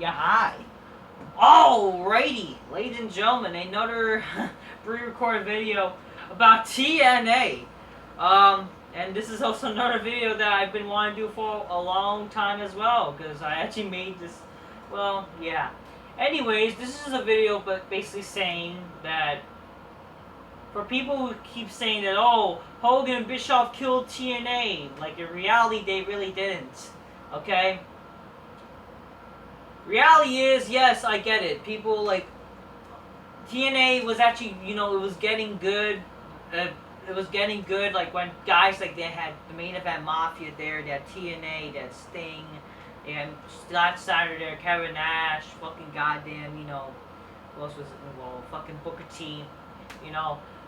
Yeah, hi. Alrighty, ladies and gentlemen, another pre-recorded video about TNA. And this is also another video that I've been wanting to do for a long time as well, because I actually made this, well, yeah. Anyways, this is a video but basically saying that for people who keep saying that, oh, Hogan and Bischoff killed TNA, like in reality they really didn't, okay? Reality is, yes, I get it. People, like, TNA was actually, it was getting good. It was getting good, like, when guys, like, they had the main event Mafia there, they had TNA, they had Sting, they had Scott Steiner there, Kevin Nash, fucking goddamn, who else was involved? Fucking Booker T,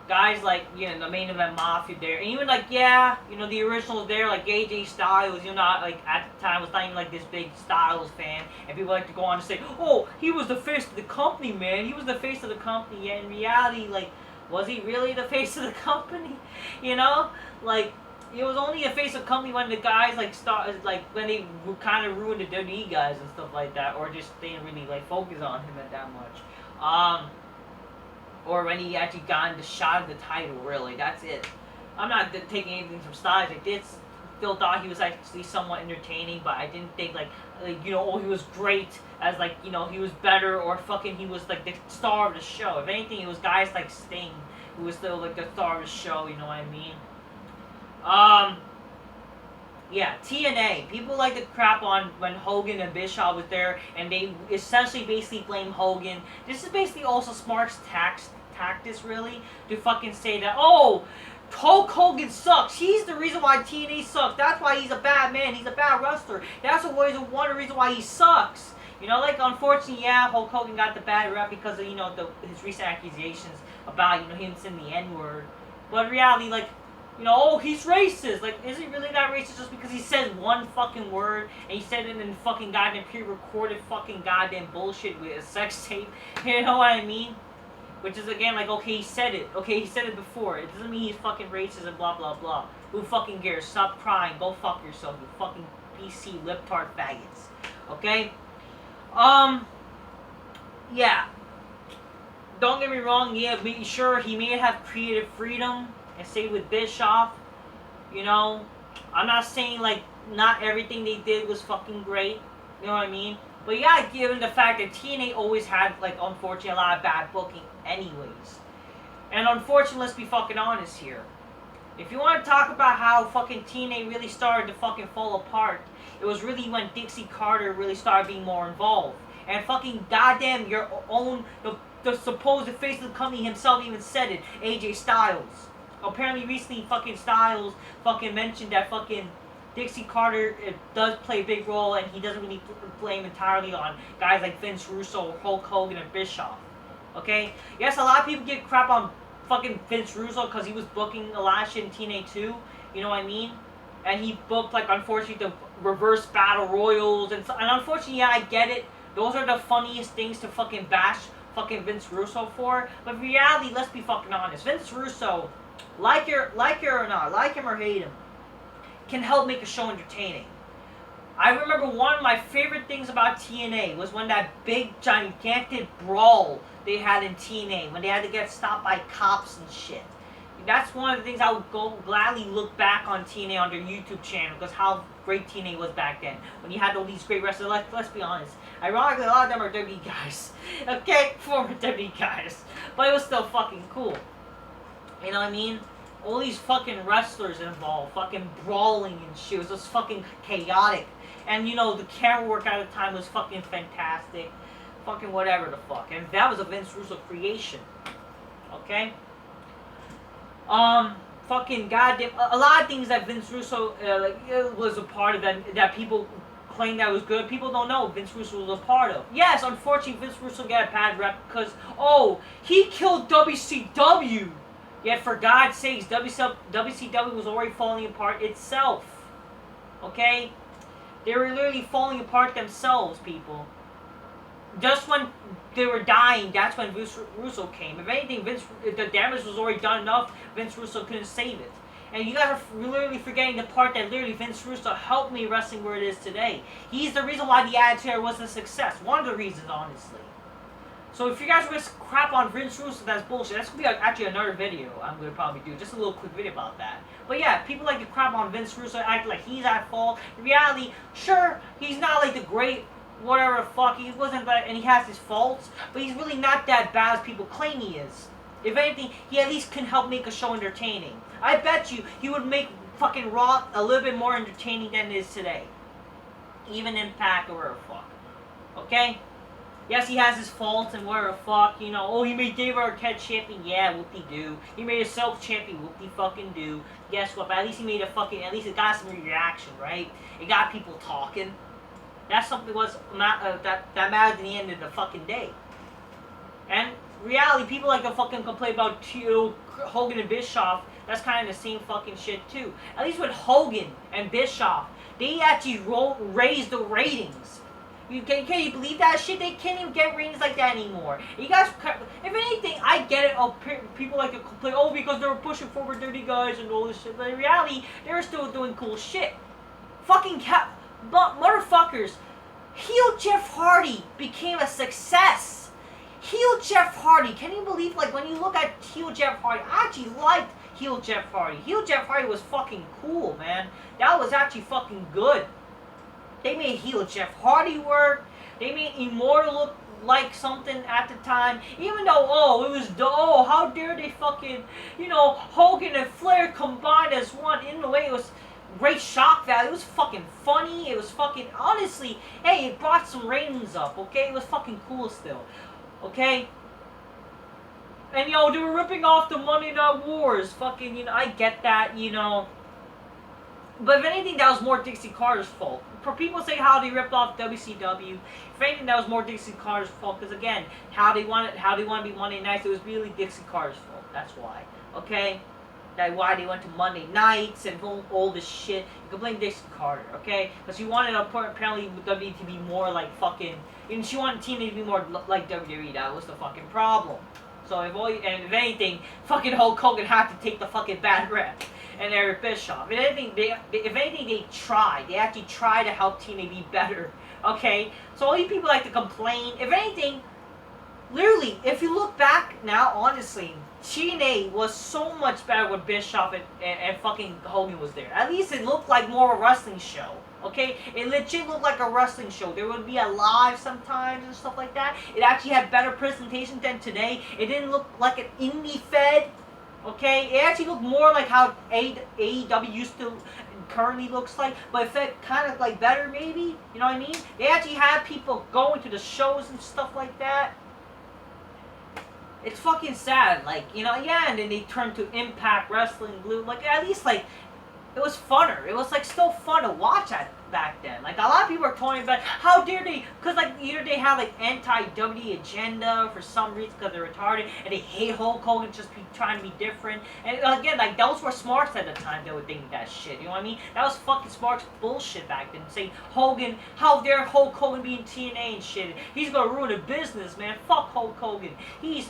guys like, the main event Mafia there, and even like, the originals there, like AJ Styles, like at the time was not even like this big Styles fan, and people like to go on to say, oh, he was the face of the company, man, he was the face of the company, and in reality, like, was he really the face of the company? Like, it was only a face of the company when the guys like started, like, when they kind of ruined the WWE guys and stuff like that, or just didn't really like focus on him at that much. Or when he actually got the shot of the title, really. That's it. I'm not taking anything from Styles. I did still thought he was actually somewhat entertaining, but I didn't think, oh, he was great, as, like, he was better, or fucking he was, like, the star of the show. If anything, it was guys like Sting who was still, like, the star of the show, you know what I mean? Yeah, TNA. People like to crap on when Hogan and Bischoff was there, and they essentially basically blame Hogan. This is basically also Smart's tactics, really, to fucking say that, oh, Hulk Hogan sucks. He's the reason why TNA sucks. That's why he's a bad man. He's a bad wrestler. That's one of the reasons why he sucks. Like, unfortunately, yeah, Hulk Hogan got the bad rep because of, his recent accusations about, him saying the N-word. But in reality, like, oh, he's racist. Like, is he really that racist just because he said one fucking word, and he said it in fucking goddamn pre-recorded fucking goddamn bullshit with a sex tape? You know what I mean? Which is, again, like, okay, he said it. Okay, he said it before. It doesn't mean he's fucking racist and blah, blah, blah. Who fucking cares? Stop crying. Go fuck yourself, you fucking PC libtard faggots. Okay? Yeah. Don't get me wrong, yeah, sure, he may have creative freedom, and say with Bischoff, I'm not saying, like, not everything they did was fucking great, you know what I mean? But yeah, given the fact that TNA always had, like, unfortunately, a lot of bad booking anyways. And unfortunately, let's be fucking honest here. If you want to talk about how fucking TNA really started to fucking fall apart, it was really when Dixie Carter really started being more involved. And fucking goddamn your own, the supposed face of the company himself even said it, AJ Styles. Apparently recently fucking Styles fucking mentioned that fucking Dixie Carter does play a big role, and he doesn't really blame entirely on guys like Vince Russo, Hulk Hogan, and Bischoff. Okay? Yes, a lot of people get crap on fucking Vince Russo because he was booking a lot of shit in TNA too. You know what I mean? And he booked, like, unfortunately, the reverse battle royals, and unfortunately, yeah, I get it. Those are the funniest things to fucking bash fucking Vince Russo for. But in reality, let's be fucking honest. Vince Russo, like him or hate him, can help make a show entertaining. I remember one of my favorite things about TNA was when that big, gigantic brawl they had in TNA, when they had to get stopped by cops and shit. That's one of the things I would gladly look back on TNA on their YouTube channel, because how great TNA was back then. When you had all these great wrestlers, let's be honest. Ironically, a lot of them are WWE guys. Okay? Former WWE guys. But it was still fucking cool. You know what I mean? All these fucking wrestlers involved, fucking brawling and shit. It was just fucking chaotic. And, the camera work at the time was fucking fantastic. Fucking whatever the fuck. And that was a Vince Russo creation. Okay? Fucking goddamn, a lot of things that Vince Russo, was a part of that people claim that was good, people don't know Vince Russo was a part of. Yes, unfortunately, Vince Russo got a bad rep because, oh, he killed WCW. Yet, for God's sakes, WCW was already falling apart itself. Okay? They were literally falling apart themselves, people. Just when they were dying, that's when Vince Russo came. If anything, the damage was already done enough, Vince Russo couldn't save it. And you guys are literally forgetting the part that literally Vince Russo helped me wrestling where it is today. He's the reason why the Attitude Era was a success. One of the reasons, honestly. So if you guys were to crap on Vince Russo, that's bullshit. That's going to be actually another video I'm going to probably do. Just a little quick video about that. But yeah, people like to crap on Vince Russo, act like he's at fault. In reality, sure, he's not like the great whatever the fuck. He wasn't that, and he has his faults. But he's really not that bad as people claim he is. If anything, he at least can help make a show entertaining. I bet you he would make fucking Raw a little bit more entertaining than it is today. Even Impact or whatever the fuck. Okay? Yes, he has his faults and whatever the fuck, you know. Oh, he made David Arquette champion. Yeah, whoop-de-doo. He made himself champion. Whoop-de-fucking-doo. Guess what? But at least he made a fucking... At least it got some reaction, right? It got people talking. That's something was that mattered in the end of the fucking day. And reality, people like to fucking complain about Hogan and Bischoff. That's kind of the same fucking shit too. At least with Hogan and Bischoff, they actually raised the ratings. Can you believe that shit? They can't even get ratings like that anymore. You guys, if anything, I get it. Oh, people like to complain, oh, because they were pushing forward dirty guys and all this shit. But in reality, they were still doing cool shit. Fucking but motherfuckers, heel Jeff Hardy became a success. Heel Jeff Hardy, can you believe, like, when you look at heel Jeff Hardy, I actually liked heel Jeff Hardy. Heel Jeff Hardy was fucking cool, man. That was actually fucking good. They made heel Jeff Hardy work. They made Immortal look like something at the time. Even though, how dare they fucking, you know, Hogan and Flair combined as one. In a way, it was great shock value. It was fucking funny. It was fucking, honestly, hey, it brought some ratings up, okay? It was fucking cool still, okay? And, yo, they were ripping off the Monday Night Wars. Fucking, you know, I get that, you know. But if anything, that was more Dixie Carter's fault. For people say how they ripped off WCW, if anything, that was more Dixie Carter's fault. Because again, how they want to be Monday nights, it was really Dixie Carter's fault. That's why. Okay, that's why they went to Monday nights and all this shit. You can blame Dixie Carter. Okay, because she wanted apparently WWE to be more like fucking. And she wanted TNA to be more like WWE. That was the fucking problem. So if anything, fucking Hulk Hogan had to take the fucking bad rep. And Eric Bischoff. If anything, they tried. They actually tried to help TNA be better. Okay? So all you people like to complain. If anything, literally, if you look back now, honestly, TNA was so much better when Bischoff and fucking Hogan was there. At least it looked like more of a wrestling show. Okay? It legit looked like a wrestling show. There would be a live sometimes and stuff like that. It actually had better presentation than today. It didn't look like an indie fed. Okay, it actually looked more like how AEW used to currently looks like, but it felt kind of like better maybe, you know what I mean? They actually had people going to the shows and stuff like that. It's fucking sad, like, you know, yeah, and then they turned to Impact Wrestling Blue, like, at least, like, it was funner. It was, like, still fun to watch back then. Like, a lot of people are talking about, how dare they, because, like, either they have, like, anti-WWE agenda for some reason because they're retarded, and they hate Hulk Hogan just trying to be different. And, again, like, those were smarts at the time that were thinking that shit, you know what I mean? That was fucking smarts bullshit back then, saying, Hogan, how dare Hulk Hogan be in TNA and shit? He's gonna ruin the business, man. Fuck Hulk Hogan. He's,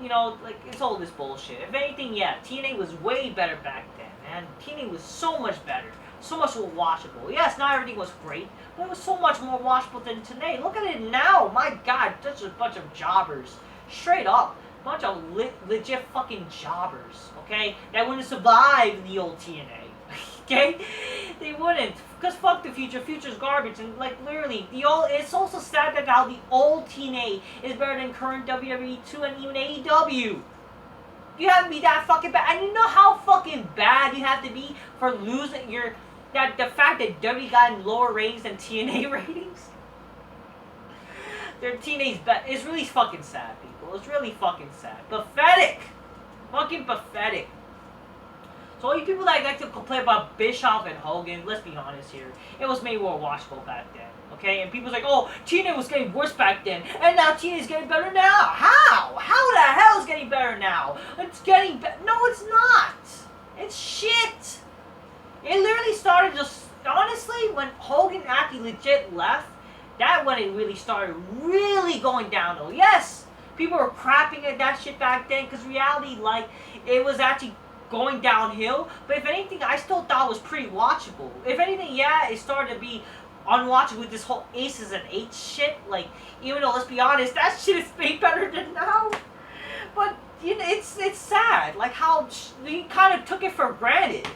you know, like, it's all this bullshit. If anything, yeah, TNA was way better back then, man. TNA was so much better. So much more watchable. Yes, not everything was great, but it was so much more watchable than today. Look at it now. My God, just a bunch of jobbers. Straight up. Bunch of legit fucking jobbers, okay? That wouldn't survive in the old TNA. Okay? They wouldn't. Because fuck the future. Future's garbage. And, like, literally, it's also sad that how the old TNA is better than current WWE 2 and even AEW. You have to be that fucking bad. And you know how fucking bad you have to be for losing the fact that WWE got lower ratings than TNA ratings? Their TNA's bad. It's really fucking sad, people. It's really fucking sad. Pathetic. Fucking pathetic. So all you people that like to complain about Bischoff and Hogan, let's be honest here. It was made more watchable back then. Okay? And people's like, oh, TNA was getting worse back then, and now TNA's getting better now. How? How the hell is it getting better now? It's getting better. No, it's not. It's shit. It literally started just, honestly, when Hogan actually legit left, that's when it really started really going downhill. Yes, people were crapping at that shit back then, because reality, like, it was actually going downhill. But if anything, I still thought it was pretty watchable. If anything, yeah, it started to be unwatchable with this whole aces and eights shit. Like, even though, let's be honest, that shit is way better than now. But, you know, it's sad. Like, how we kind of took it for granted.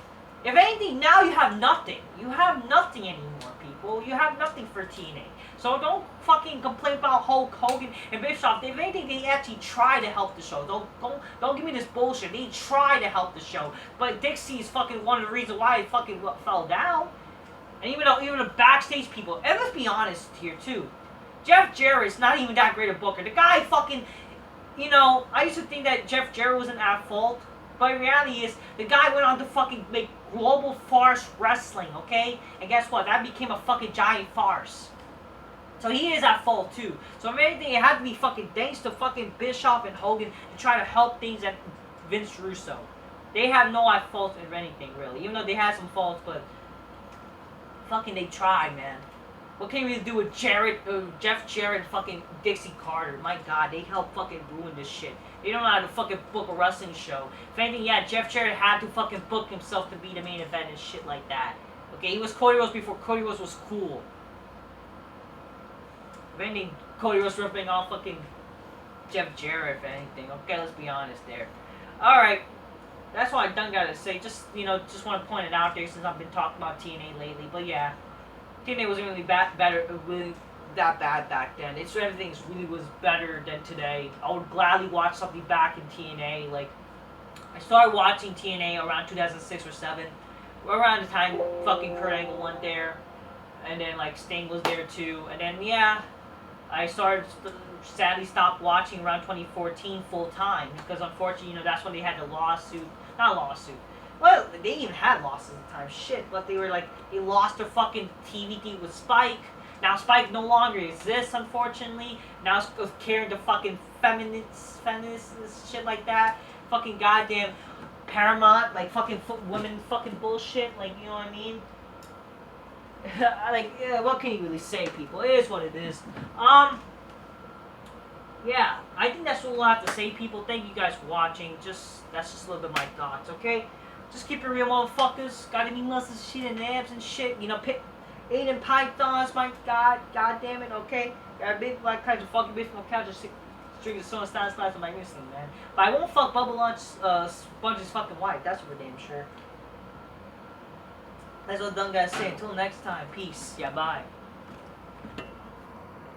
If anything, now you have nothing. You have nothing anymore, people. You have nothing for TNA. So don't fucking complain about Hulk Hogan and Bischoff. If anything, they actually try to help the show. Don't give me this bullshit. They try to help the show. But Dixie is fucking one of the reasons why it fucking fell down. And even the backstage people, and let's be honest here too, Jeff Jarrett's not even that great a booker. The guy fucking, you know, I used to think that Jeff Jarrett wasn't at fault, but in reality is, the guy went on to fucking make global farce wrestling, okay? And guess what? That became a fucking giant farce. So he is at fault too. So if anything, it had to be fucking thanks to fucking Bischoff and Hogan to try to help things at Vince Russo. They have no at fault in anything, really. Even though they had some faults, but fucking they tried, man. What can you really do with Jeff Jarrett and fucking Dixie Carter? My God, they helped fucking ruin this shit. They don't know how to fucking book a wrestling show. If anything, yeah, Jeff Jarrett had to fucking book himself to be the main event and shit like that. Okay, he was Cody Rhodes before Cody Rhodes was cool. If anything, Cody Rhodes ripping off fucking Jeff Jarrett, if anything. Okay, let's be honest there. Alright. That's what I done gotta say. Just, you know, just want to point it out there since I've been talking about TNA lately. But yeah, TNA wasn't really that bad back then. It's everything really was better than today. I would gladly watch something back in TNA. Like, I started watching TNA around 2006 or 7. Around the time fucking Kurt Angle went there. And then, like, Sting was there too. And then, yeah, I sadly stopped watching around 2014 full time. Because unfortunately, you know, that's when they had the lawsuit. Not lawsuit. Well, they even had losses at the time. Shit. But they were like, they lost their fucking TV deal with Spike. Now Spike no longer exists, unfortunately. Now it's carrying the fucking feminists, shit like that. Fucking goddamn Paramount, like fucking women fucking bullshit. Like, you know what I mean? Like, yeah, what can you really say, people? It is what it is. Yeah, I think that's what we'll have to say, people. Thank you guys for watching. That's just a little bit of my thoughts, okay? Just keep it real, motherfuckers. Gotta be muscles, shit, and abs and shit. You know, Aiden pythons, my god, god damn it, okay? Got a big black kinds of fucking bitch from the couch, just drinking soda slides on my wrestling, man. But I won't fuck Bubba Lunch, Sponge's fucking wife. That's for damn sure. That's what done guys say. Until next time, peace. Yeah, bye.